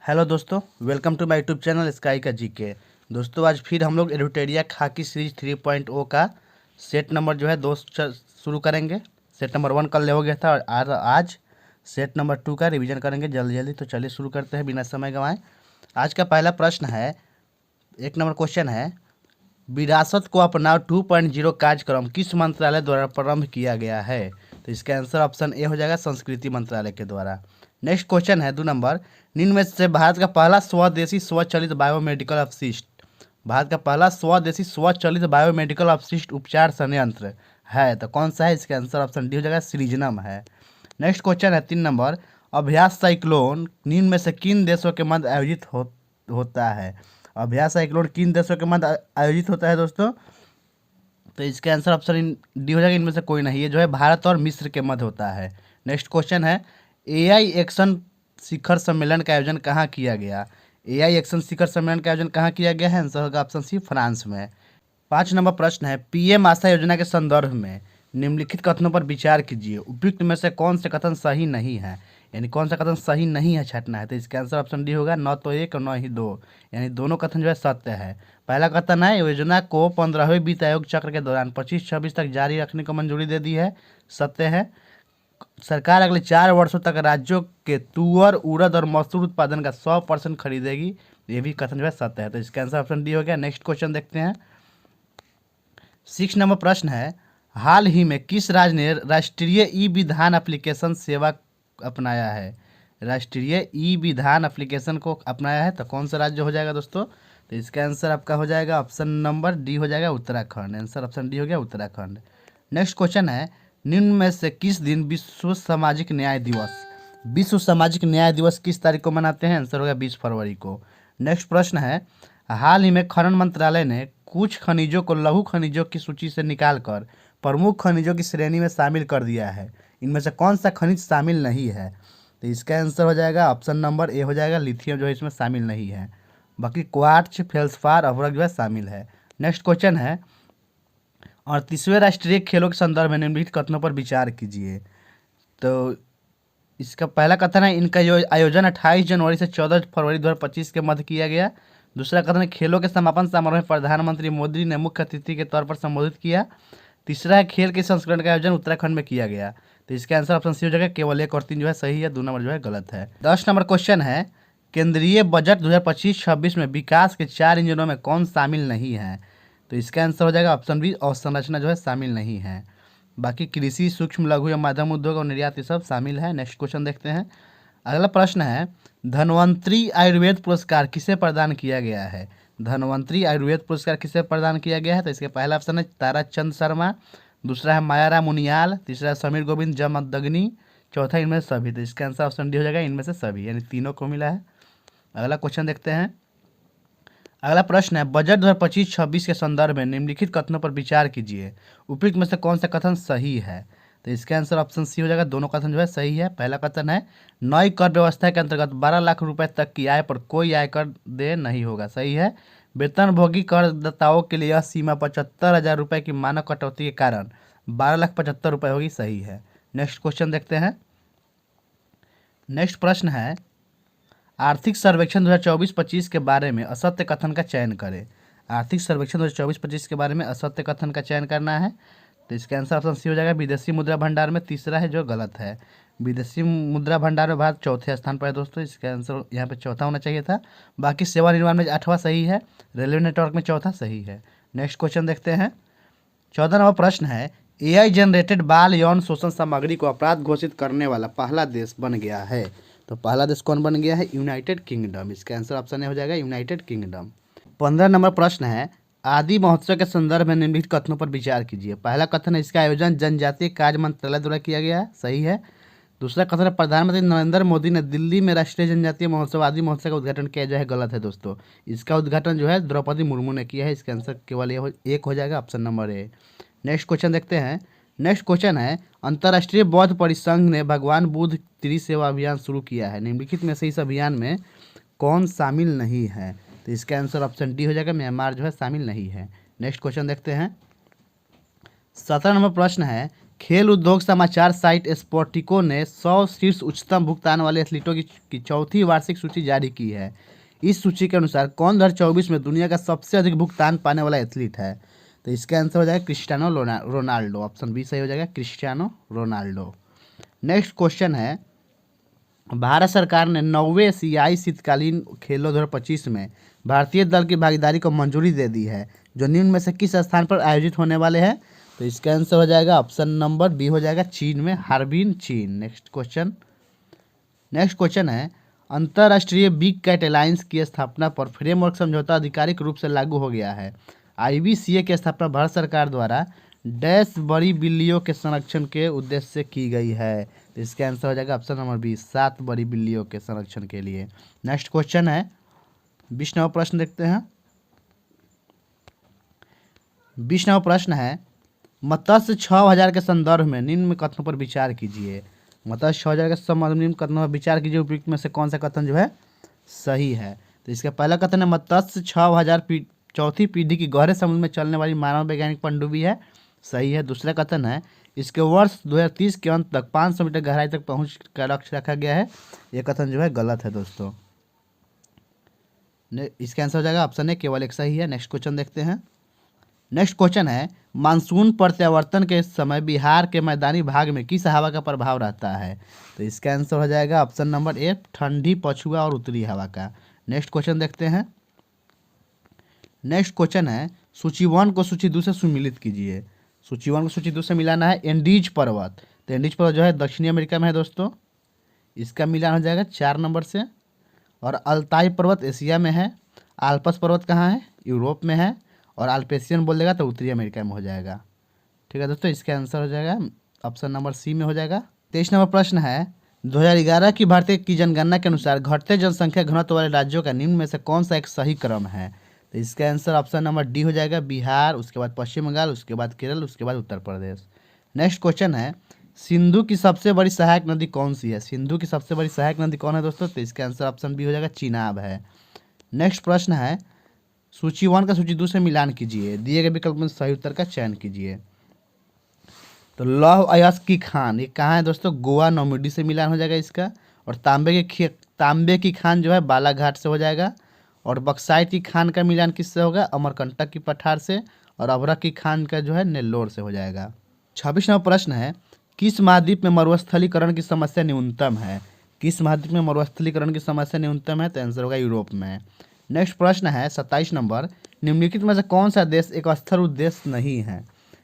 Hello दोस्तों, welcome to my YouTube channel sky का GK. दोस्तों आज फिर हम लोग एडुटेरिया खाकी सीरीज 3.0 का सेट नंबर जो है शुरू करेंगे। सेट नंबर 1 कल हो गया था और आज सेट नंबर 2 का रिवीजन करेंगे जल्दी जल्दी। तो चलिए शुरू करते हैं बिना समय गंवाए। आज का पहला प्रश्न है, 1 नंबर क्वेश्चन है, विरासत को अपनाओ 2.0 कार्यक्रम किस मंत्रालय द्वारा प्रारंभ किया गया है? तो इसका आंसर ऑप्शन ए हो जाएगा, संस्कृति मंत्रालय के द्वारा। नेक्स्ट क्वेश्चन है 2 नंबर, निम्न में से भारत का पहला स्वदेशी स्वचालित बायोमेडिकल अपशिष्ट, भारत का पहला स्वदेशी स्वचालित बायोमेडिकल अपशिष्ट उपचार संयंत्र है तो कौन सा है? इसका आंसर ऑप्शन डी हो जाएगा, सीरिजनम है। नेक्स्ट क्वेश्चन है 3 नंबर, अभ्यास साइक्लोन निम्न में से किन देशों के मध्य आयोजित होता है? अभ्यास साइक्लोन किन देशों के मध्य आयोजित होता है दोस्तों? तो इसका आंसर ऑप्शन डी हो जाएगा, इनमें से कोई नहीं, ये जो है भारत और मिस्र के मध्य होता है। नेक्स्ट क्वेश्चन है, एआई एक्शन शिखर सम्मेलन का आयोजन कहाँ किया गया? एआई एक्शन शिखर सम्मेलन का आयोजन कहाँ किया गया है? आंसर होगा ऑप्शन सी, फ्रांस में। 5 नंबर प्रश्न है, पीएम आशा योजना के संदर्भ में निम्नलिखित कथनों पर विचार कीजिए, उपयुक्त में से कौन से कथन सही नहीं है? यानी कौन सा कथन सही नहीं है छांटना है। तो इसका आंसर ऑप्शन डी होगा, न तो एक और न ही दो, यानी दोनों कथन जो है सत्य है। पहला कथन है, योजना को 15वें वित्त आयोग चक्र के दौरान 25-26 तक जारी रखने को मंजूरी दे दी है, सत्य है। सरकार अगले 4 वर्षों तक राज्यों के तुअर, उड़द और मसूर उत्पादन का 100% खरीदेगी, ये भी कथन जो है सत्य है। तो इसका आंसर ऑप्शन डी हो गया। नेक्स्ट क्वेश्चन देखते हैं। 6 नंबर प्रश्न है, हाल ही में किस राज्य ने राष्ट्रीय ई विधान एप्लीकेशन सेवा अपनाया है? राष्ट्रीय ई विधान एप्लीकेशन को अपनाया है तो कौन सा राज्य हो जाएगा दोस्तों? तो इसका आंसर आपका हो जाएगा ऑप्शन नंबर डी हो जाएगा, उत्तराखंड। आंसर ऑप्शन डी हो गया, उत्तराखंड। नेक्स्ट क्वेश्चन है, निम्न में से किस दिन विश्व सामाजिक न्याय दिवस, विश्व सामाजिक न्याय दिवस किस तारीख को मनाते हैं? आंसर होगा 20 फरवरी को। नेक्स्ट प्रश्न है, हाल ही में खनन मंत्रालय ने कुछ खनिजों को लघु खनिजों की सूची से निकालकर प्रमुख खनिजों की श्रेणी में शामिल कर दिया है, इनमें से कौन सा खनिज शामिल नहीं है? तो इसका आंसर हो जाएगा ऑप्शन नंबर ए हो जाएगा, लिथियम जो है इसमें शामिल नहीं है। बाकी क्वार्ट्ज, फेल्सफार, अभ्रक जो है शामिल है। नेक्स्ट क्वेश्चन है, 38वें राष्ट्रीय खेलों के संदर्भ में निम्नलिखित कथनों पर विचार कीजिए। तो इसका पहला कथन है, इनका आयोजन 28 जनवरी से 14 फरवरी 2025 के मध्य किया गया। दूसरा कथन है, खेलों के समापन समारोह में प्रधानमंत्री मोदी ने मुख्य अतिथि के तौर पर संबोधित किया। तीसरा है, खेल के संस्करण का आयोजन उत्तराखंड में किया गया। तो इसका आंसर ऑप्शन सी हो जाएगा, केवल 1 और 3 जो है सही है, 2 नंबर जो है गलत है। 10 नंबर क्वेश्चन है, केंद्रीय बजट 2025-26 में विकास के 4 इंजनों में कौन शामिल नहीं है? तो इसका आंसर हो जाएगा ऑप्शन बी, अवसंरचना जो है शामिल नहीं है। बाकी कृषि, सूक्ष्म लघु या मध्यम उद्योग और निर्यात ये सब शामिल है। नेक्स्ट क्वेश्चन देखते हैं। अगला प्रश्न है, धन्वंतरी आयुर्वेद पुरस्कार किसे प्रदान किया गया है? धन्वंतरी आयुर्वेद पुरस्कार किसे प्रदान किया गया है? तो इसके पहला ऑप्शन है ताराचंद शर्मा, दूसरा है मायाराम मुनियाल, तीसरा है समीर गोविंद जमदग्नि, चौथा इनमें से सभी। तो इसका आंसर ऑप्शन डी हो जाएगा, इनमें से सभी, यानी तीनों को मिला है। अगला क्वेश्चन देखते हैं। अगला प्रश्न है, बजट 2025-26 के संदर्भ में निम्नलिखित कथनों पर विचार कीजिए, उपयुक्त में से कौन सा कथन सही है? तो इसका आंसर ऑप्शन सी हो जाएगा, दोनों कथन जो है सही है। पहला कथन है, नई कर व्यवस्था के अंतर्गत 12 लाख रुपए तक की आय पर कोई आयकर देय नहीं होगा, सही है। वेतनभोगी करदाताओं के लिए यह सीमा 75,000 रुपये की मानक कटौती के कारण 12,75,000 रुपये होगी, सही है। नेक्स्ट क्वेश्चन देखते हैं। नेक्स्ट प्रश्न है, आर्थिक सर्वेक्षण 2024-25 के बारे में असत्य कथन का चयन करें। आर्थिक सर्वेक्षण 2024-25 के बारे में असत्य कथन का चयन करना है। तो इसका आंसर ऑप्शन सी हो जाएगा, विदेशी मुद्रा भंडार में तीसरा है जो गलत है। विदेशी मुद्रा भंडार में भारत चौथे स्थान पर है दोस्तों, इसका आंसर यहाँ पे चौथा होना चाहिए था। बाकी सेवा निर्माण में 8वां सही है, रेलवे नेटवर्क में चौथा सही है। नेक्स्ट क्वेश्चन देखते हैं। 14 नंबर प्रश्न है, एआई जनरेटेड बाल यौन शोषण सामग्री को अपराध घोषित करने वाला पहला देश बन गया है। तो पहला देश कौन बन गया है? United kingdom. इसका आंसर ऑप्शन ए हो जाएगा, यूनाइटेड किंगडम। 15 नंबर प्रश्न है, आदि महोत्सव के संदर्भ में निम्नलिखित कथनों पर विचार कीजिए। पहला कथन है, इसका आयोजन जनजातीय कार्य मंत्रालय द्वारा किया गया है, सही है। दूसरा कथन है, प्रधानमंत्री नरेंद्र मोदी ने दिल्ली में राष्ट्रीय जनजातीय महोत्सव आदि महोत्सव का उद्घाटन किया जो है गलत है दोस्तों। इसका उद्घाटन जो है द्रौपदी मुर्मू ने किया है, इसका आंसर केवल एक हो जाएगा, option number A. Next question देखते हैं। नेक्स्ट क्वेश्चन है, अंतर्राष्ट्रीय बौद्ध परिसंघ ने भगवान बुद्ध त्रिसेवा अभियान शुरू किया है, निम्नलिखित में से इस अभियान में कौन शामिल नहीं है? तो इसका आंसर ऑप्शन डी हो जाएगा, म्यांमार जो है शामिल नहीं है। नेक्स्ट क्वेश्चन देखते हैं। 17 नंबर प्रश्न है, खेल उद्योग समाचार साइट स्पोर्टिको ने 100 शीर्ष उच्चतम भुगतान वाले एथलीटों की चौथी वार्षिक सूची जारी की है। इस सूची के अनुसार कौन 2024 में दुनिया का सबसे अधिक भुगतान पाने वाला एथलीट है? तो इसका आंसर हो जाएगा क्रिस्टियानो रोनाल्डो। ऑप्शन बी सही हो जाएगा, क्रिस्टियानो रोनाल्डो। नेक्स्ट क्वेश्चन है, भारत सरकार ने 9वें एशियाई शीतकालीन खेलों 2025 में भारतीय दल की भागीदारी को मंजूरी दे दी है, जो निम्न में से किस स्थान पर आयोजित होने वाले हैं? तो इसका आंसर हो जाएगा ऑप्शन नंबर बी हो जाएगा, चीन में, हार्बिन, चीन। नेक्स्ट क्वेश्चन है, अंतर्राष्ट्रीय बिग कैट अलायंस की स्थापना पर फ्रेमवर्क समझौता आधिकारिक रूप से लागू हो गया है। IBCA की स्थापना भारत सरकार द्वारा डैश बड़ी बिल्लियों के संरक्षण के उद्देश्य से की गई है। तो इसका आंसर हो जाएगा ऑप्शन नंबर बी, 7 बड़ी बिल्लियों के संरक्षण के लिए। नेक्स्ट क्वेश्चन है, 20वां प्रश्न देखते हैं। 20वां प्रश्न है, मत्स्य 6000 के संदर्भ में निम्न कथनों पर विचार कीजिए। मत्स्य 6000 के संदर्भ में निम्न कथनों पर विचार कीजिए, उपयुक्त में से कौन सा कथन जो है सही है? तो इसका पहला कथन है, मत्स्य 6000 चौथी पीढ़ी की गहरे समुद्र में चलने वाली मानव वैज्ञानिक पनडुब्बी है, सही है। दूसरा कथन है, इसके वर्ष 2030 के अंत तक 500 मीटर गहराई तक पहुंच का लक्ष्य रखा गया है, यह कथन जो है गलत है दोस्तों। इसका आंसर हो जाएगा ऑप्शन ए, केवल एक सही है। नेक्स्ट क्वेश्चन देखते हैं। नेक्स्ट क्वेश्चन है, मानसून प्रत्यावर्तन के समय बिहार के मैदानी भाग में किस हवा का प्रभाव रहता है? तो इसका आंसर हो जाएगा ऑप्शन नंबर ए, ठंडी पछुआ और उत्तरी हवा का। नेक्स्ट क्वेश्चन देखते हैं। नेक्स्ट क्वेश्चन है, सूची 1 को सूची 2 से सुमिलित कीजिए। सूची 1 को सूची 2 से मिलाना है। एंडीज पर्वत, तो एंडीज पर्वत जो है दक्षिणी अमेरिका में है दोस्तों, इसका मिलान हो जाएगा 4 नंबर से। और अल्ताई पर्वत एशिया में है। आल्पस पर्वत कहाँ है? यूरोप में है। और अल्पेशियन बोल देगा तो उत्तरी अमेरिका में हो जाएगा। ठीक है दोस्तों, इसका आंसर हो जाएगा ऑप्शन नंबर सी में हो जाएगा। 23 नंबर प्रश्न है, 2011 की भारतीय की जनगणना के अनुसार घटते जनसंख्या घनत्व वाले राज्यों का निम्न में से कौन सा एक सही क्रम है? तो इसका आंसर ऑप्शन नंबर डी हो जाएगा, बिहार, उसके बाद पश्चिम बंगाल, उसके बाद केरल, उसके बाद उत्तर प्रदेश। नेक्स्ट क्वेश्चन है, सिंधु की सबसे बड़ी सहायक नदी कौन सी है? सिंधु की सबसे बड़ी सहायक नदी कौन है दोस्तों? तो इसका आंसर ऑप्शन बी हो जाएगा, चिनाब है। नेक्स्ट प्रश्न है, सूची 1 का सूची 2 से मिलान कीजिए, दिए गए विकल्प में सही उत्तर का चयन कीजिए। तो लौह अयस्क की खान, ये कहाँ है दोस्तों? गोवा, नौमिडी से मिलान हो जाएगा इसका। और तांबे की खान जो है बालाघाट से हो जाएगा। और बक्साइट की खान का मिलान किससे होगा? अमरकंटक की पठार से। और अभ्रक की खान का जो है नेल्लोर से हो जाएगा। 26वां प्रश्न है, किस महाद्वीप में मरुस्थलीकरण की समस्या न्यूनतम है? किस महाद्वीप में मरुस्थलीकरण की समस्या न्यूनतम है? तो आंसर होगा यूरोप में। नेक्स्ट प्रश्न है 27 नंबर, निम्नलिखित में से कौन सा देश एक अस्थिर उद्देश्य नहीं है?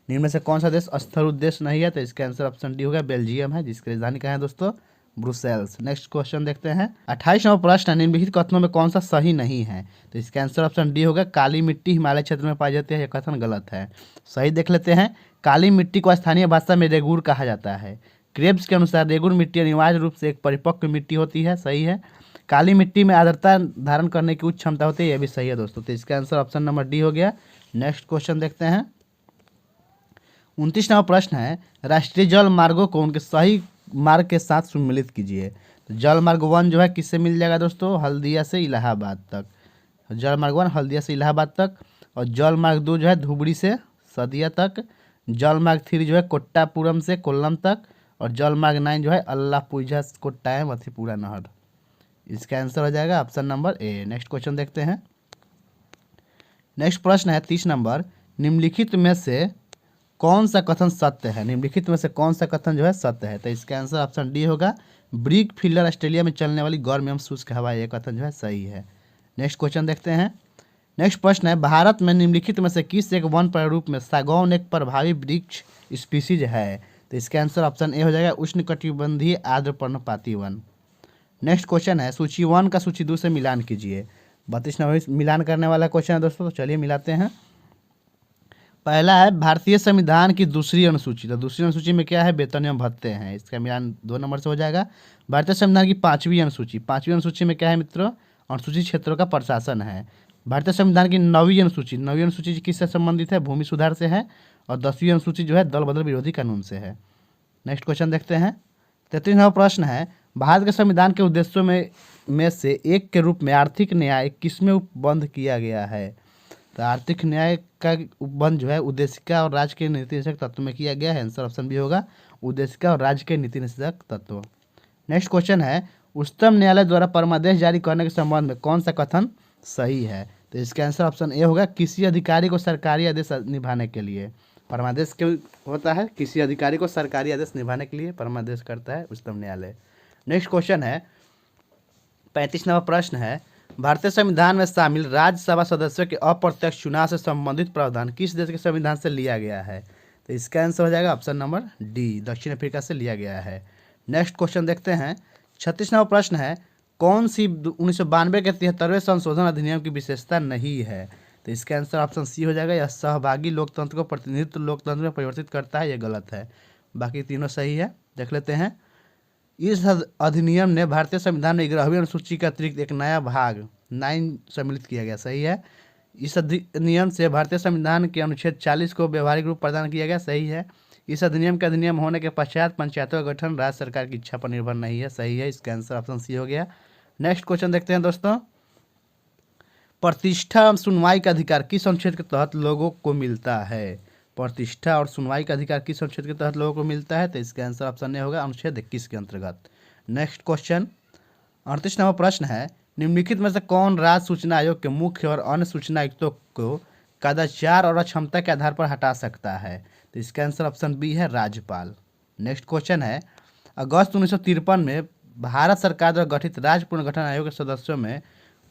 निम्न में से कौन सा देश अस्थिर उद्देश्य नहीं है? तो इसका आंसर ऑप्शन डी होगा, बेल्जियम है, जिसकी राजधानी कहाँ है दोस्तों? ब्रुसेल्स। नेक्स्ट क्वेश्चन देखते हैं। 28 नंबर प्रश्न है, निम्नलिखित कथनों में कौन सा सही नहीं है? तो इसका आंसर ऑप्शन डी होगा, काली मिट्टी हिमालय क्षेत्र में पाई जाती है, यह कथन गलत है। सही देख लेते हैं। काली मिट्टी को स्थानीय भाषा में रेगूर कहा जाता है। क्रेब्स के अनुसार रेगूर मिट्टी अनिवार्य रूप से एक परिपक्व मिट्टी होती है, सही है। काली मिट्टी में आर्द्रता धारण करने की उच्च क्षमता होती है, यह भी सही है दोस्तों। तो इसका आंसर ऑप्शन नंबर डी हो गया। नेक्स्ट क्वेश्चन देखते हैं। 29वां प्रश्न है, राष्ट्रीय जल मार्गों को उनके सही मार्ग के साथ सम्मिलित कीजिए। तो जल मार्ग 1 जो है किससे मिल जाएगा दोस्तों? हल्दिया से इलाहाबाद तक। जल मार्ग 1 हल्दिया से इलाहाबाद तक। और जल मार्ग 2 जो है धुबरी से सदिया तक। जल मार्ग 3 जो है कोट्टापुरम से कोल्लम तक। और जल मार्ग 9 जो है अल्लापुझा कोट्टायम मधेपुरा नहर। इसका आंसर हो जाएगा option number A. Next question देखते हैं। नेक्स्ट प्रश्न है 30 नंबर, निम्नलिखित में से कौन सा कथन सत्य है? निम्नलिखित में से कौन सा कथन जो है सत्य है? तो इसका आंसर ऑप्शन डी होगा, ब्रिक फील्डर ऑस्ट्रेलिया में चलने वाली गर्म एवं शुष्क हवा, यह कथन जो है सही है। नेक्स्ट क्वेश्चन देखते हैं। नेक्स्ट प्रश्न है, भारत में निम्नलिखित में से किस एक वन प्रारूप में सागौन एक प्रभावी वृक्ष स्पीसीज है? तो इसका आंसर ऑप्शन ए हो जाएगा, उष्णकटिबंधीय आर्द्र पर्णपाती वन। नेक्स्ट क्वेश्चन है, सूची 1 का सूची 2 से मिलान कीजिए। 32 नंबर मिलान करने वाला क्वेश्चन है दोस्तों, तो चलिए मिलाते हैं। पहला है भारतीय संविधान की दूसरी अनुसूची। तो दूसरी अनुसूची में क्या है? वेतन एवं भत्ते हैं, इसका मिलान 2 नंबर से हो जाएगा। भारतीय संविधान की 5वीं अनुसूची, 5वीं अनुसूची में क्या है मित्रों? अनुसूचित क्षेत्रों का प्रशासन है। भारतीय संविधान की 9वीं अनुसूची, 9वीं अनुसूची किससे संबंधित है? भूमि सुधार से है। और 10वीं अनुसूची जो है दल बदल विरोधी कानून से है। नेक्स्ट क्वेश्चन देखते हैं। 33वां प्रश्न है, भारत के संविधान के उद्देश्यों में से एक के रूप में आर्थिक न्याय किसमें उपबंध किया गया है? तो आर्थिक न्याय का उपबंध जो है उद्देशिका और राज्य के नीति निषेधक तत्व में किया गया है। आंसर ऑप्शन बी होगा, उद्देशिका और राज्य के नीति निषेधक तत्व। नेक्स्ट क्वेश्चन है, उच्चतम न्यायालय द्वारा परमादेश जारी करने के संबंध में कौन सा कथन सही है? तो इसका आंसर ऑप्शन ए होगा, किसी अधिकारी को सरकारी आदेश निभाने के लिए। परमादेश क्यों होता है? किसी अधिकारी को सरकारी आदेश निभाने के लिए परमादेश करता है उच्चतम न्यायालय। नेक्स्ट क्वेश्चन है, 35 नंबर प्रश्न है, भारतीय संविधान में शामिल राज्यसभा सदस्यों के अप्रत्यक्ष चुनाव से संबंधित प्रावधान किस देश के संविधान से लिया गया है? तो इसका आंसर हो जाएगा ऑप्शन नंबर डी, दक्षिण अफ्रीका से लिया गया है। नेक्स्ट क्वेश्चन देखते हैं, 36 नंबर प्रश्न है, कौन सी 1992 के 73वें संशोधन अधिनियम की विशेषता नहीं है? तो इसका आंसर ऑप्शन सी हो जाएगा, यह सहभागी लोकतंत्र को प्रतिनिधित्व लोकतंत्र में परिवर्तित करता है। यह गलत है, बाकी तीनों सही है। देख लेते हैं, इस अधिनियम ने भारतीय संविधान में 11वीं अनुसूची के अतिरिक्त एक नया भाग 9 सम्मिलित किया गया। सही है। इस अधिनियम से भारतीय संविधान के अनुच्छेद 40 को व्यवहारिक रूप प्रदान किया गया। सही है। इस अधिनियम के अधिनियम होने के पश्चात पंचायतों का गठन राज्य सरकार की इच्छा पर निर्भर नहीं है। सही है, इसका आंसर ऑप्शन सी हो गया। नेक्स्ट क्वेश्चन देखते हैं दोस्तों, प्रतिष्ठा एवं सुनवाई का अधिकार किस अनुच्छेद के तहत लोगों को मिलता है? प्रतिष्ठा और सुनवाई का अधिकार किस अनुच्छेद के तहत लोगों को मिलता है? तो इसका आंसर ऑप्शन ए होगा, अनुच्छेद 21 के अंतर्गत। नेक्स्ट क्वेश्चन 38 नंबर प्रश्न है, निम्नलिखित में से कौन राज्य सूचना आयोग के मुख्य और अन्य सूचना आयुक्तों को कदाचार और अक्षमता के आधार पर हटा सकता है? तो इसका आंसर ऑप्शन बी है, राज्यपाल। नेक्स्ट क्वेश्चन है, अगस्त 1953 में भारत सरकार द्वारा गठित राज्य पुनर्गठन आयोग के सदस्यों में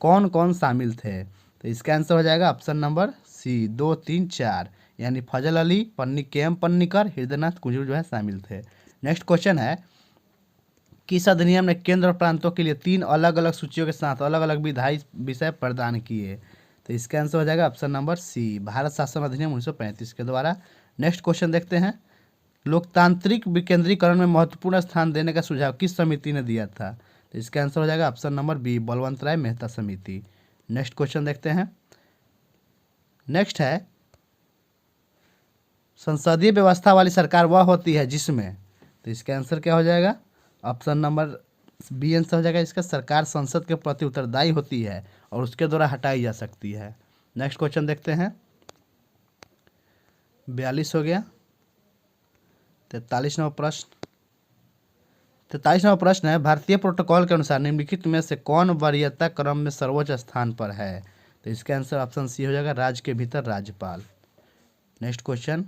कौन कौन शामिल थे? तो इसका आंसर हो जाएगा ऑप्शन नंबर सी, 2, 3, 4, यानी फजल अली, के.एम. पन्नीकर, हृदयनाथ कुंजरू जो है शामिल थे। नेक्स्ट क्वेश्चन है, किस अधिनियम ने केंद्र और प्रांतों के लिए 3 अलग अलग सूचियों के साथ अलग अलग विधायी विषय प्रदान किए? तो इसका आंसर हो जाएगा ऑप्शन नंबर सी, भारत शासन अधिनियम 1935 के द्वारा। नेक्स्ट क्वेश्चन देखते हैं, लोकतांत्रिक विकेंद्रीकरण में महत्वपूर्ण स्थान देने का सुझाव किस समिति ने दिया था? तो इसका आंसर हो जाएगा ऑप्शन नंबर बी, बलवंत राय मेहता समिति। नेक्स्ट क्वेश्चन देखते हैं, नेक्स्ट है, संसदीय व्यवस्था वाली सरकार वह होती है जिसमें, तो इसका आंसर क्या हो जाएगा, ऑप्शन नंबर बी आंसर हो जाएगा इसका, सरकार संसद के प्रति उत्तरदायी होती है और उसके द्वारा हटाई जा सकती है। नेक्स्ट क्वेश्चन देखते हैं, 42 हो गया। 43 नंबर प्रश्न है, भारतीय प्रोटोकॉल के अनुसार निम्नलिखित में से कौन वरीयता क्रम में सर्वोच्च स्थान पर है? तो इसका आंसर ऑप्शन सी हो जाएगा, राज्य के भीतर राज्यपाल। नेक्स्ट क्वेश्चन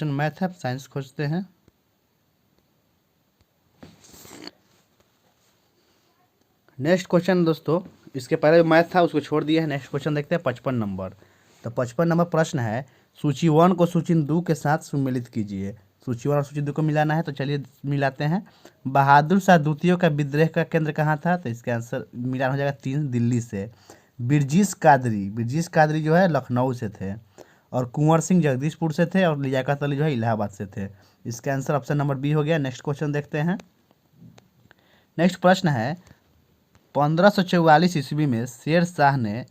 मैथ है, साइंस खोजते हैं। नेक्स्ट क्वेश्चन दोस्तों, इसके पहले मैथ था उसको छोड़ दिया है। नेक्स्ट क्वेश्चन देखते हैं 55 नंबर। तो 55 नंबर प्रश्न है, सूची 1 को सूची 2 के साथ सम्मिलित कीजिए। सूची 1 और सूची 2 को मिलाना है, तो चलिए मिलाते हैं। बहादुर शाह द्वितीय का विद्रोह का केंद्र कहाँ था? तो इसका आंसर मिलान हो जाएगा 3, दिल्ली से। बिरजीश कादरी जो है लखनऊ से थे, और कुंवर सिंह जगदीशपुर से थे, और लियाकत अली जो है इलाहाबाद से थे। इसका आंसर ऑप्शन नंबर बी हो गया। नेक्स्ट क्वेश्चन देखते हैं। नेक्स्ट प्रश्न है, 1544 ईस्वी में शेर शाह ने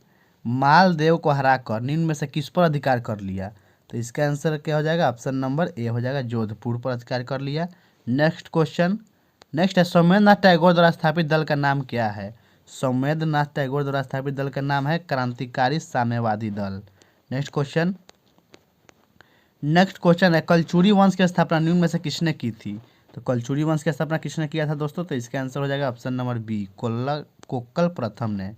मालदेव को हराकर निम्न में से किस पर अधिकार कर लिया? तो इसका आंसर क्या हो जाएगा, ऑप्शन नंबर ए हो जाएगा, जोधपुर पर अधिकार कर लिया। नेक्स्ट है, सौमेंद्रनाथ टैगोर द्वारा स्थापित दल का नाम क्या है? सौमेंद्रनाथ टैगोर द्वारा स्थापित दल का नाम है क्रांतिकारी साम्यवादी दल। नेक्स्ट क्वेश्चन है, कलचुरी वंश की स्थापना निम्न में से किसने की थी? तो कलचुरी वंश की स्थापना किसने किया था दोस्तों? तो इसका आंसर हो जाएगा ऑप्शन नंबर बी, कोक्कल प्रथम ने।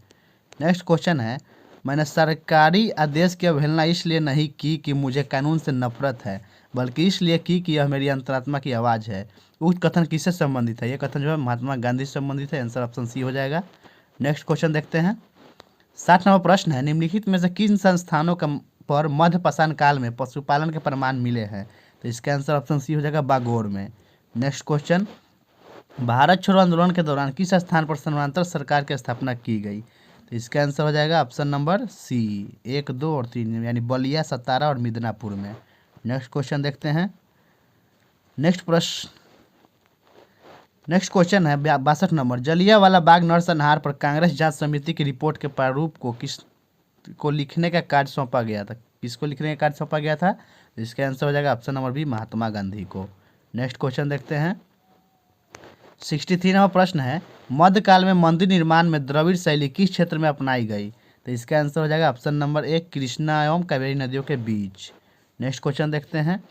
नेक्स्ट क्वेश्चन है, मैंने सरकारी आदेश की अवहेलना इसलिए नहीं की कि मुझे कानून से नफरत है, बल्कि इसलिए की कि यह मेरी अंतरात्मा की आवाज़ है। उक्त कथन किससे संबंधित है? यह कथन जो है महात्मा गांधी से संबंधित है। आंसर ऑप्शन सी हो जाएगा। नेक्स्ट क्वेश्चन देखते हैं। 60 नंबर प्रश्न है, निम्नलिखित में से किन संस्थानों पर मध्यपाषाण काल में पशुपालन के प्रमाण मिले हैं? तो इसका आंसर ऑप्शन सी हो जाएगा, बागोर में। नेक्स्ट क्वेश्चन, भारत छोड़ो आंदोलन के दौरान किस स्थान पर समानांतर सरकार की स्थापना की गई? तो इसका आंसर हो जाएगा ऑप्शन नंबर सी, 1, 2 और 3, यानी बलिया, सतारा और मिदनापुर में। नेक्स्ट क्वेश्चन देखते हैं। नेक्स्ट क्वेश्चन है 62 नंबर, जलियांवाला बाग नरसंहार पर कांग्रेस जांच समिति की रिपोर्ट के प्रारूप को लिखने का कार्य सौंपा गया था? किसको लिखने का कार्य सौंपा गया था? इसका आंसर हो जाएगा option number B, Mahatma Gandhi को। नेक्स्ट क्वेश्चन देखते हैं। 63वां प्रश्न है, मध्यकाल में मंदिर निर्माण में द्रविड़ शैली किस क्षेत्र में अपनाई गई? तो इसका आंसर हो जाएगा ऑप्शन नंबर ए, कृष्णा एवं कावेरी नदियों के बीच। नेक्स्ट क्वेश्चन देखते हैं।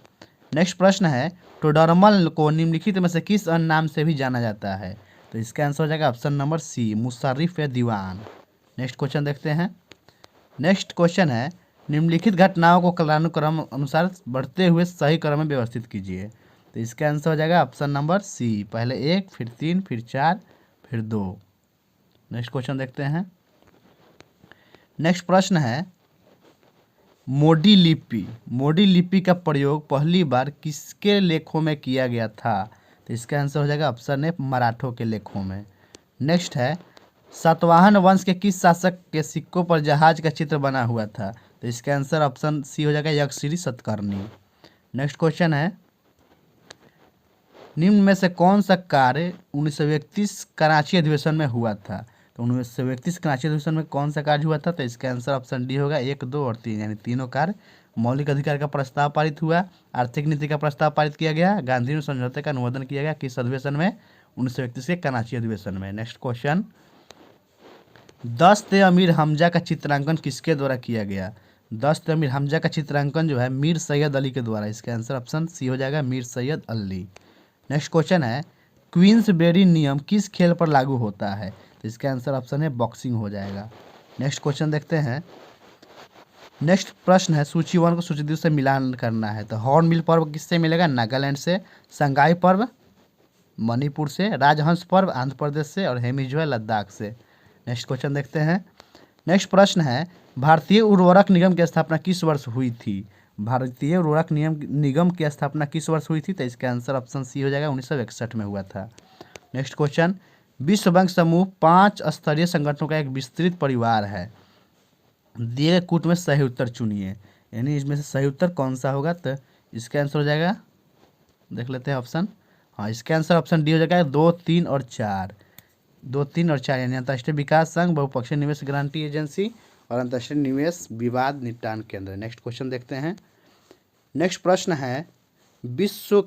नेक्स्ट प्रश्न है, टोडरमल को निम्नलिखित में से किस अन्य नाम से भी जाना जाता है? तो इसका आंसर हो जाएगा ऑप्शन नंबर सी, मुशर्रिफ या दीवान। नेक्स्ट क्वेश्चन देखते हैं। नेक्स्ट क्वेश्चन है, निम्नलिखित घटनाओं को कालानुक्रम अनुसार बढ़ते हुए सही क्रम में व्यवस्थित कीजिए। तो इसका आंसर हो जाएगा ऑप्शन नंबर सी, पहले 1, फिर 3, फिर 4, फिर 2। नेक्स्ट क्वेश्चन देखते हैं। नेक्स्ट प्रश्न है, मोडी लिपि। मोडी लिपि का प्रयोग पहली बार किसके लेखों में किया गया था? तो इसका आंसर हो जाएगा ऑप्शन ए, मराठों के लेखों में। नेक्स्ट है, सातवाहन वंश के किस शासक के सिक्कों पर जहाज का चित्र बना हुआ था? तो इसका आंसर ऑप्शन सी हो जाएगा, यक्षश्री सतकर्णी। नेक्स्ट क्वेश्चन है, निम्न में से कौन सा कार्य 1931 कराची अधिवेशन में हुआ था? तो 1931 कराची अधिवेशन में कौन सा कार्य हुआ था? तो इसका आंसर ऑप्शन डी होगा, 1, 2 और 3, यानी तीनों कार्य। मौलिक अधिकार का प्रस्ताव पारित हुआ, आर्थिक नीति का प्रस्ताव पारित किया गया, गांधी समझौते का अनुमोदन किया गया। किस अधिवेशन में? 1931 के कराची अधिवेशन में। नेक्स्ट क्वेश्चन, दस्त अमीर हमजा का चित्रांकन किसके द्वारा किया गया? दस्त अमीर हमजा का चित्रांकन जो है मीर सैयद अली के द्वारा। इसका आंसर ऑप्शन सी हो जाएगा, मीर सैयद अली। नेक्स्ट क्वेश्चन है, क्वींसबेरी नियम किस खेल पर लागू होता है? तो इसका आंसर ऑप्शन है, बॉक्सिंग हो जाएगा। नेक्स्ट क्वेश्चन देखते हैं। नेक्स्ट प्रश्न है, सूची 1 को सूची 2 से मिलान करना है। तो हॉर्नबिल पर्व किससे मिलेगा? नागालैंड से। संगाई पर्व मणिपुर से। राजहंस पर्व आंध्र प्रदेश से। और हेमी जो है लद्दाख से। नेक्स्ट क्वेश्चन देखते हैं। नेक्स्ट प्रश्न है, भारतीय उर्वरक निगम की स्थापना किस वर्ष हुई थी? भारतीय उर्वरक निगम की स्थापना किस वर्ष हुई थी? तो इसका आंसर ऑप्शन सी हो जाएगा, 1961 में हुआ था। नेक्स्ट क्वेश्चन, विश्व बैंक समूह 5 स्तरीय संगठनों का एक विस्तृत परिवार है। दिए गए कूट में सही उत्तर चुनिए, यानी इसमें से सही उत्तर कौन सा होगा? तो इसका आंसर हो जाएगा, देख लेते हैं ऑप्शन। हाँ, इसका आंसर ऑप्शन डी हो जाएगा, 2, 3 और 4। 2, 3 और 4, यानी अंतर्राष्ट्रीय विकास संघ, बहुपक्षीय निवेश गारंटी एजेंसी और अंतर्राष्ट्रीय निवेश विवाद निपटान केंद्र। नेक्स्ट क्वेश्चन देखते हैं। नेक्स्ट प्रश्न है, विश्व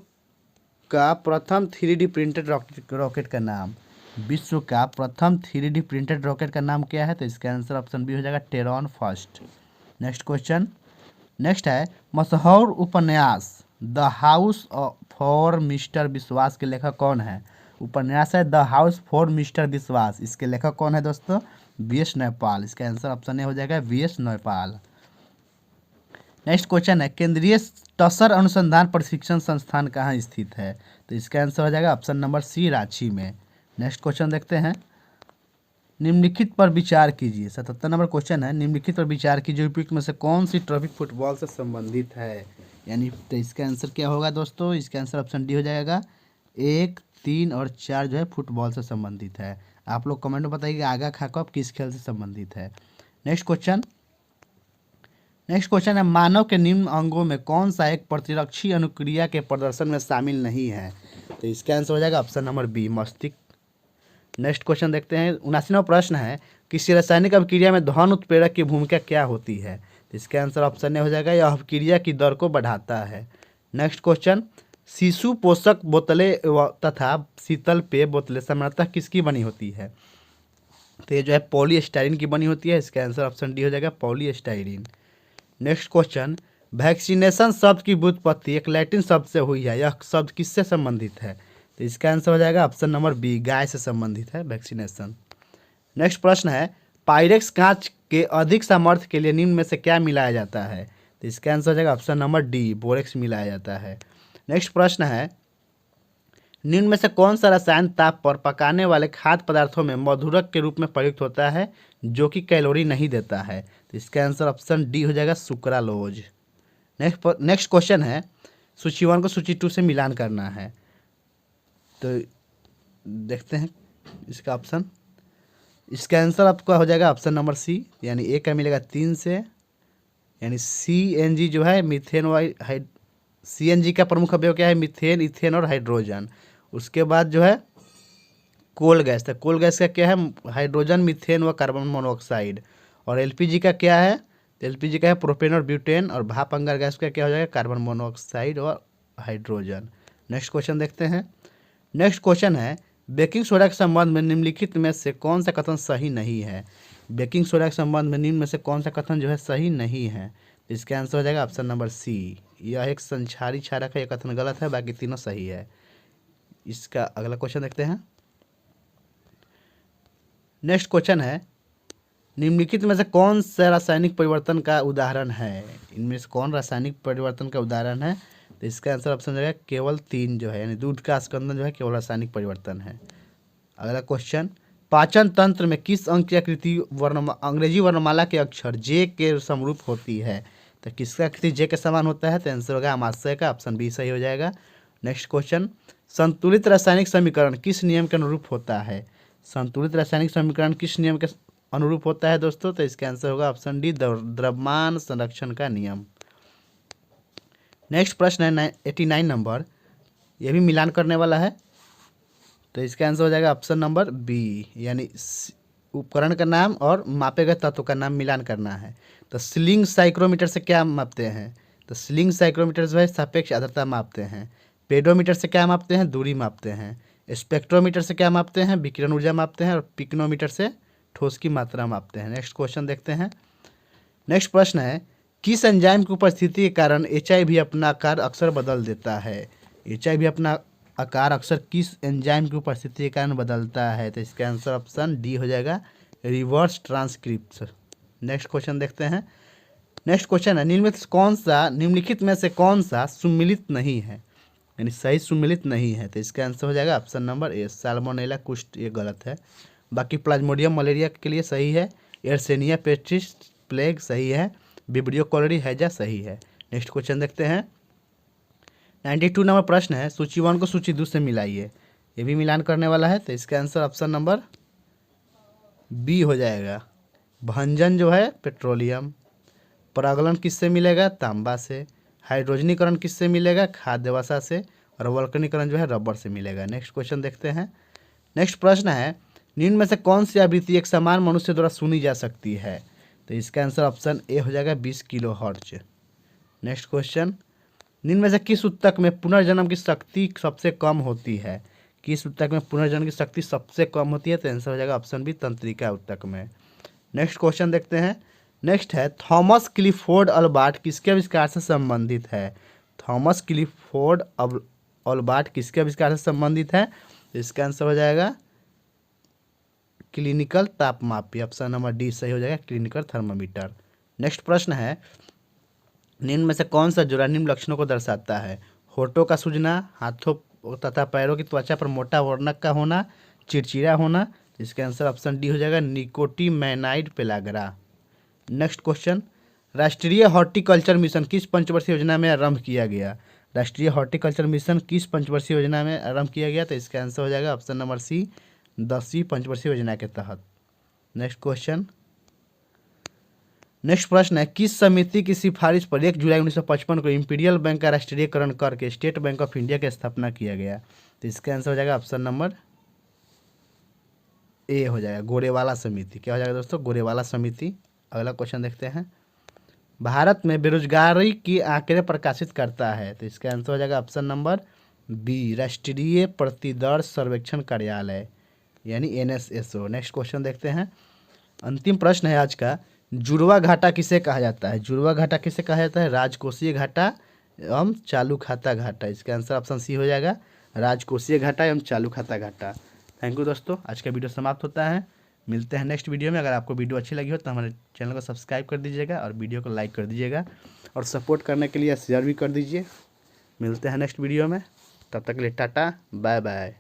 का प्रथम 3D प्रिंटेड रॉकेट का नाम। विश्व का प्रथम 3D प्रिंटेड रॉकेट का नाम क्या है? तो इसका आंसर ऑप्शन बी हो जाएगा, टेरॉन फर्स्ट। Next question. नेक्स्ट है, मशहूर उपन्यास द हाउस फॉर मिस्टर विश्वास के लेखक कौन है? उपन्यास है द हाउस फॉर मिस्टर विश्वास, इसके लेखक कौन है दोस्तों? VS नयपाल। इसका आंसर ऑप्शन ए हो जाएगा, VS नयपाल। नेक्स्ट क्वेश्चन है, केंद्रीय टसर अनुसंधान प्रशिक्षण संस्थान कहाँ स्थित है? तो इसका आंसर हो जाएगा ऑप्शन नंबर सी, रांची में। नेक्स्ट क्वेश्चन देखते हैं। निम्नलिखित पर विचार कीजिए। 77 नंबर क्वेश्चन है, निम्नलिखित पर विचार कीजिए, उपयुक्त में से कौन सी ट्रॉफी फुटबॉल से संबंधित है? यानी तो इसका आंसर क्या होगा दोस्तों? इसका आंसर ऑप्शन डी हो जाएगा, 1, 3 और 4 जो है फुटबॉल से संबंधित है। आप लोग कमेंट में बताइए आगा खा कप किस खेल से संबंधित है। Next question. नेक्स्ट क्वेश्चन है, मानव के निम्न अंगों में कौन सा एक प्रतिरक्षी अनुक्रिया के प्रदर्शन में शामिल नहीं है? तो इसका आंसर हो जाएगा ऑप्शन नंबर बी, मस्तिष्क। नेक्स्ट क्वेश्चन देखते हैं। 79वां प्रश्न है, किसी रासायनिक अभिक्रिया में धन उत्प्रेरक की भूमिका क्या होती है? तो इसका आंसर ऑप्शन ए हो जाएगा, यह अभिक्रिया की दर को बढ़ाता है। नेक्स्ट क्वेश्चन, शिशु पोषक बोतलें तथा शीतल पेय बोतलें सामान्यतः किसकी बनी होती है? तो ये जो है पॉलीस्टाइरीन की बनी होती है। इसका आंसर ऑप्शन डी हो जाएगा, पॉलीस्टाइरीन। नेक्स्ट क्वेश्चन, वैक्सीनेशन शब्द की व्युत्पत्ति एक लैटिन शब्द से हुई है, यह शब्द किससे संबंधित है? तो इसका आंसर हो जाएगा ऑप्शन नंबर बी, गाय से संबंधित है वैक्सीनेशन। नेक्स्ट प्रश्न है, पायरेक्स कांच के अधिक सामर्थ्य के लिए निम्न में से क्या मिलाया जाता है? तो इसका आंसर हो जाएगा ऑप्शन नंबर डी, बोरेक्स मिलाया जाता है। नेक्स्ट प्रश्न है, निम्न में से कौन सा रसायन ताप पर पकाने वाले खाद्य पदार्थों में मधुरक के रूप में प्रयुक्त होता है जो कि कैलोरी नहीं देता है? तो इसका आंसर ऑप्शन डी हो जाएगा, सुक्रालोज। नेक्स्ट क्वेश्चन है, सूची 1 को सूची 2 से मिलान करना है। तो देखते हैं इसका ऑप्शन। इसका आंसर आपका हो जाएगा ऑप्शन नंबर सी, यानी ए का मिलेगा 3 से, यानी CNG जो है मीथेन CNG का प्रमुख अवयव क्या है? मीथेन, इथेन और हाइड्रोजन। उसके बाद जो है कोल गैस था। कोल गैस का क्या है? हाइड्रोजन, मीथेन व कार्बन मोनोऑक्साइड। और LPG का क्या है? LPG का है प्रोपेन और ब्यूटेन। और भाप अंगार गैस का क्या हो जाएगा? कार्बन मोनोऑक्साइड और हाइड्रोजन। नेक्स्ट क्वेश्चन देखते हैं। नेक्स्ट क्वेश्चन है, बेकिंग सोडा के संबंध में निम्नलिखित में से कौन सा कथन सही नहीं है? बेकिंग सोडा के संबंध में निम्न में से कौन सा कथन जो है सही नहीं है? तो इसका आंसर हो जाएगा ऑप्शन नंबर सी, यह एक संचारी क्षारक है। यह कथन गलत है, बाकी तीनों सही है। इसका अगला क्वेश्चन देखते हैं। नेक्स्ट क्वेश्चन है, निम्नलिखित में से कौन सा रासायनिक परिवर्तन का उदाहरण है? इनमें से कौन रासायनिक परिवर्तन का उदाहरण है? तो इसका आंसर ऑप्शन जो है केवल 3 जो है, यानी दूध का स्कंदन जो है केवल रासायनिक परिवर्तन है। अगला क्वेश्चन, पाचन तंत्र में किस अंक की आकृति अंग्रेजी वर्णमाला के अक्षर जे के समरूप होती है? तो किसका आकृति जे के समान होता है? तो आंसर होगा आमाशय का, ऑप्शन बी सही हो जाएगा। नेक्स्ट क्वेश्चन, संतुलित रासायनिक समीकरण किस नियम के अनुरूप होता है? संतुलित रासायनिक समीकरण किस नियम के अनुरूप होता है दोस्तों? तो इसका आंसर होगा ऑप्शन डी, द्रव्यमान संरक्षण का नियम। नेक्स्ट प्रश्न है 89 नंबर, यह भी मिलान करने वाला है। तो इसका आंसर हो जाएगा ऑप्शन नंबर बी, यानी उपकरण का नाम और मापे गए तत्व का नाम मिलान करना है। तो स्लिंग साइक्रोमीटर से क्या मापते हैं? तो स्लिंग साइक्रोमीटर जो है सापेक्ष आर्द्रता मापते हैं। पेडोमीटर से क्या मापते हैं? दूरी मापते हैं। स्पेक्ट्रोमीटर से क्या मापते हैं? विकिरण ऊर्जा मापते हैं। और पिक्नोमीटर से ठोस की मात्रा मापते हैं। नेक्स्ट क्वेश्चन देखते हैं। नेक्स्ट प्रश्न है, किस एंजाइम की उपस्थिति के कारण HIV अपना आकार अक्सर बदल देता है? HIV अपना आकार अक्सर किस एंजाइम की उपस्थिति के कारण बदलता है? तो इसका आंसर ऑप्शन डी हो जाएगा, रिवर्स ट्रांसक्रिप्शन। नेक्स्ट क्वेश्चन देखते हैं। नेक्स्ट क्वेश्चन है, निम्नलिखित में से कौन सा सुम्मिलित नहीं है, यानी सही सुम्मिलित नहीं है? तो इसका आंसर हो जाएगा ऑप्शन नंबर ए, साल्मोनेला कुष्ठ, ये गलत है। बाकी प्लाज्मोडियम मलेरिया के लिए सही है। एयरसेनिया पेस्टिस प्लेग सही है। विब्रियो कॉलेरी हैजा सही है। नेक्स्ट क्वेश्चन देखते हैं। 92 नंबर प्रश्न है, सूची 1 को सूची 2 से मिलाइए। ये भी मिलान करने वाला है। तो इसका आंसर ऑप्शन नंबर बी हो जाएगा। भंजन जो है पेट्रोलियम। परागलन किससे मिलेगा? तांबा से। हाइड्रोजनीकरण किससे मिलेगा? खाद्य वसा से। और वल्कनीकरण जो है रबर से मिलेगा। नेक्स्ट क्वेश्चन देखते हैं। नेक्स्ट प्रश्न है, निम्न में से कौन सी आवृत्ति एक समान मनुष्य द्वारा सुनी जा सकती है? तो इसका आंसर ऑप्शन ए हो जाएगा, 20 किलो हर्ट्ज। नेक्स्ट क्वेश्चन, निम्न में से किस ऊतक में पुनर्जन्म की शक्ति सबसे कम होती है? किस ऊतक में पुनर्जन्म की शक्ति सबसे कम होती है? तो आंसर हो जाएगा ऑप्शन बी, तंत्रिका ऊतक में। नेक्स्ट क्वेश्चन देखते हैं। नेक्स्ट है, थॉमस क्लिफोर्ड अल्बार्ट किसके आविष्कार से संबंधित है? थॉमस क्लिफोर्ड अल्बार्ट किसके आविष्कार से संबंधित है? इसका आंसर हो जाएगा क्लिनिकल तापमापी, ऑप्शन नंबर डी सही हो जाएगा, क्लिनिकल थर्मामीटर। नेक्स्ट प्रश्न है, निम्न में से कौन सा जोड़ा निम्न लक्षणों को दर्शाता है? होठों का सूजना, हाथों तथा पैरों की त्वचा पर मोटा वर्णक का होना, चिड़चिड़ा होना। इसका आंसर ऑप्शन डी हो जाएगा, निकोटिमैनाइड पेलाग्रा। नेक्स्ट क्वेश्चन, राष्ट्रीय हॉर्टिकल्चर मिशन किस पंचवर्षीय योजना में आरंभ किया गया? राष्ट्रीय हॉर्टिकल्चर मिशन किस पंचवर्षीय योजना में आरंभ किया गया? तो इसका आंसर हो जाएगा ऑप्शन नंबर सी, 10वीं पंचवर्षीय योजना के तहत। नेक्स्ट क्वेश्चन, नेक्स्ट प्रश्न है, किस समिति की सिफारिश पर 1 जुलाई 1955 को इंपीरियल बैंक का राष्ट्रीयकरण करके स्टेट बैंक ऑफ इंडिया की स्थापना किया गया? तो इसका आंसर हो जाएगा ऑप्शन नंबर ए हो जाएगा, गोरेवाला समिति। क्या हो जाएगा दोस्तों? गोरेवाला समिति। अगला क्वेश्चन देखते हैं। भारत में बेरोजगारी की आंकड़े प्रकाशित करता है? तो इसका आंसर हो जाएगा ऑप्शन नंबर बी, राष्ट्रीय प्रतिदर्श सर्वेक्षण कार्यालय, यानी NSSO। नेक्स्ट क्वेश्चन देखते हैं। अंतिम प्रश्न है आज का, जुड़वा घाटा किसे कहा जाता है? जुड़वा घाटा किसे कहा जाता है? राजकोषीय घाटा एवं चालू खाता घाटा। इसका आंसर ऑप्शन सी हो जाएगा, राजकोषीय घाटा एवं चालू खाता घाटा। थैंक यू दोस्तों, आज का वीडियो समाप्त होता है। मिलते हैं नेक्स्ट वीडियो में। अगर आपको वीडियो अच्छी लगी हो तो हमारे चैनल को सब्सक्राइब कर दीजिएगा और वीडियो को लाइक कर दीजिएगा और सपोर्ट करने के लिए शेयर भी कर दीजिए। मिलते हैं नेक्स्ट वीडियो में, तब तक के लिए टाटा बाय बाय।